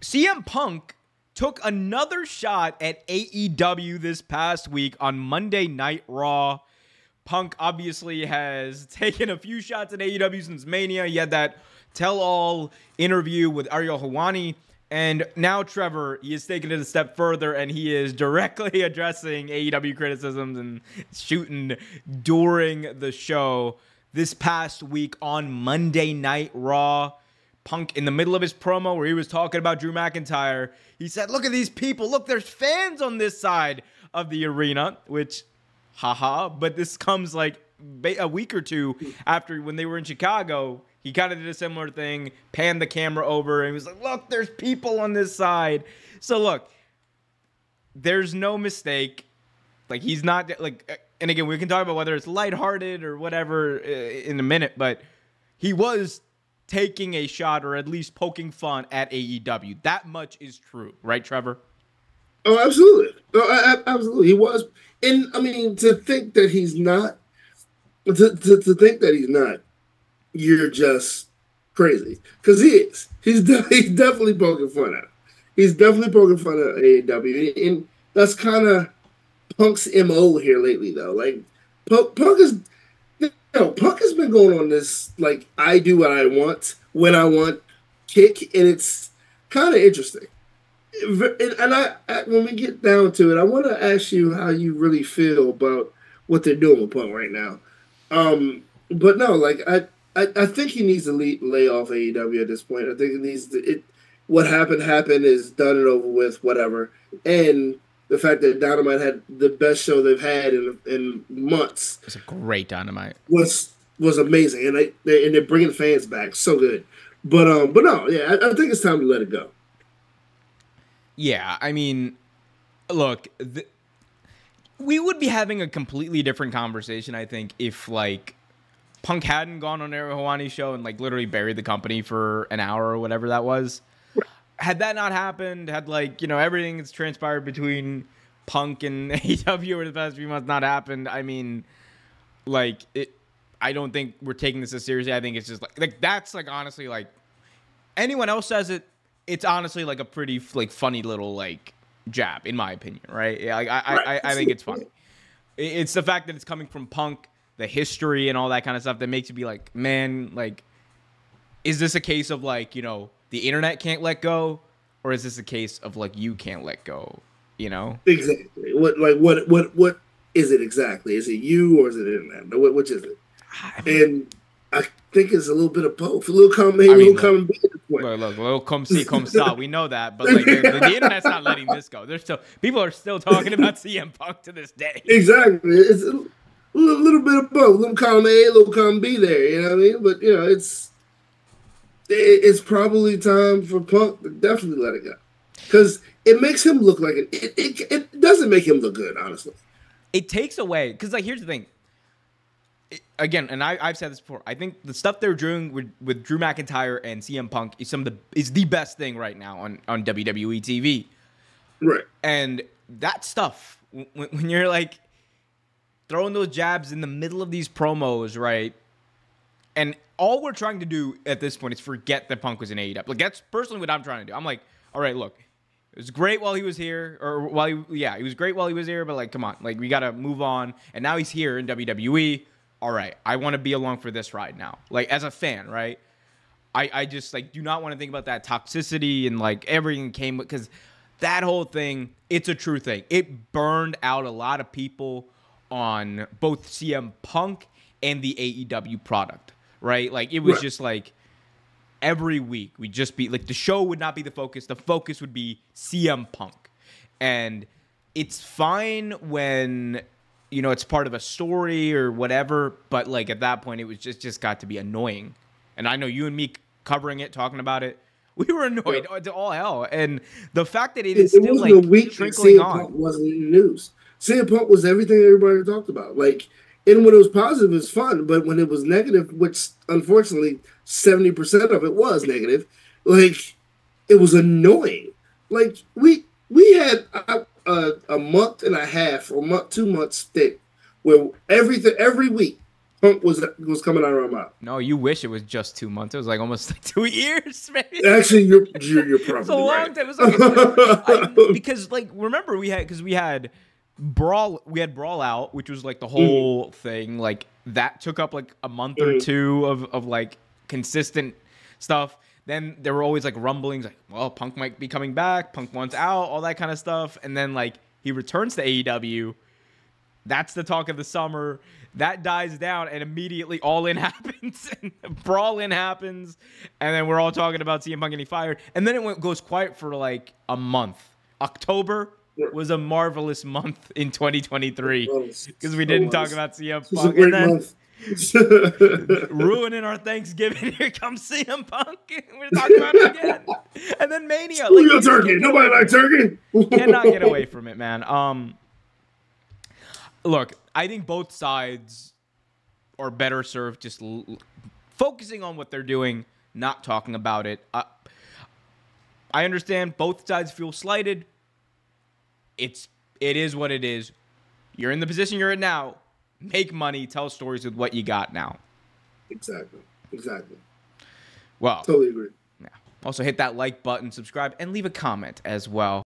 CM Punk took another shot at AEW this past week on Monday Night Raw. Punk obviously has taken a few shots at AEW since Mania. He had that tell-all interview with Ariel Helwani. And now, Trevor, he is taking it a step further, and he is directly addressing AEW criticisms and shooting during the show. This past week on Monday Night Raw, Punk, in the middle of his promo where he was talking about Drew McIntyre, he said, look at these people. Look, there's fans on this side of the arena, which, haha, but this comes like a week or two after when they were in Chicago. He kind of did a similar thing, panned the camera over, and he was like, look, there's people on this side. So, look, there's no mistake. Like, he's not, like, and again, we can talk about whether it's lighthearted or whatever in a minute, but he was taking a shot or at least poking fun at AEW. That much is true. Right, Trevor? Oh, absolutely. No, absolutely. He was. And, I mean, to think that he's not, you're just crazy. Because he is. He's definitely poking fun at him. He's definitely poking fun at AEW. And that's kind of Punk's MO here lately, though. Like, Punk has been going on this, like, I do what I want, when I want kick, and it's kind of interesting. And I, when we get down to it, I want to ask you how you really feel about what they're doing with Punk right now. But no, like, I think he needs to lay off AEW at this point. I think it needs to. What happened is done and over with, whatever. And the fact that Dynamite had the best show they've had in months. It's a great Dynamite. Was amazing, and they're bringing fans back, so good. But no, yeah, I think it's time to let it go. Yeah, I mean, look, we would be having a completely different conversation, I think, if like Punk hadn't gone on Ariel Helwani's show and like literally buried the company for an hour or whatever that was. Had that not happened, had like, you know, everything that's transpired between Punk and AEW over the past few months not happened, I mean, like, I don't think we're taking this as seriously. I think it's just like that's like honestly like anyone else says it, it's honestly like a pretty like funny little like jab in my opinion, right? Yeah, like, I think it's funny. It's the fact that it's coming from Punk, the history and all that kind of stuff that makes you be like, man, like, is this a case of like, you know, the internet can't let go, or is this a case of like you can't let go? You know, exactly. What is it exactly? Is it you or is it internet? Which is it? And I think it's a little bit of both. A little come A, a little come B. Look, a little come see, come saw. We know that, but like the internet's not letting this go. There's still people are still talking about CM Punk to this day. Exactly. It's a little bit of both. A little column A, a little column B there. You know what I mean? But you know, it's probably time for Punk to definitely let it go, because it makes him look like it doesn't make him look good, honestly. It takes away, because like here's the thing. Again, and I've said this before. I think the stuff they're doing with Drew McIntyre and CM Punk is the best thing right now on WWE TV. Right. And that stuff, when you're like throwing those jabs in the middle of these promos, right? And all we're trying to do at this point is forget that Punk was in AEW. Like, that's personally what I'm trying to do. I'm like, all right, look, it was great while he was here, he was great while he was here, but like, come on, like, we got to move on. And now he's here in WWE. All right, I want to be along for this ride now. Like, as a fan, right? I just, like, do not want to think about that toxicity and, like, everything came, because that whole thing, it's a true thing. It burned out a lot of people on both CM Punk and the AEW product, right? Like, it was just, like, every week we'd just be, like, the show would not be the focus. The focus would be CM Punk. And it's fine when, you know, it's part of a story or whatever, but like at that point it was just got to be annoying. And I know you and me covering it, talking about it, we were annoyed to all hell. And the fact that it is still like trickling on. Punk wasn't in the news. CM Punk was everything everybody talked about. Like, and when it was positive, it was fun, but when it was negative, which unfortunately 70% of it was negative, like, it was annoying. Like, we had a month and a half or 2 months thick where every week Punk was coming out of my mouth. No, you wish it was just 2 months. It was like almost like 2 years, maybe. Actually, you're probably It's a long right. time. It was like because like remember we had Brawl Out, which was like the whole thing. Like that took up like a month or two of like consistent stuff. Then there were always like rumblings like, well, Punk might be coming back, Punk wants out, all that kind of stuff. And then like he returns to AEW. That's the talk of the summer. That dies down, and immediately All In happens, and Brawl In happens, and then we're all talking about CM Punk getting fired. And then it goes quiet for like a month. October was a marvelous month in 2023 because we didn't talk about CM Punk. It was a great month. Ruining our Thanksgiving. Here comes CM Punk. We're talking about it again. And then Mania. Like, your turkey. Nobody likes turkey. Cannot get away from it, man. Look, I think both sides are better served just focusing on what they're doing, not talking about it. I understand both sides feel slighted. It is what it is. You're in the position you're in now. Make money, tell stories with what you got now. Exactly. Well, totally agree. Yeah. Also hit that like button, subscribe, and leave a comment as well.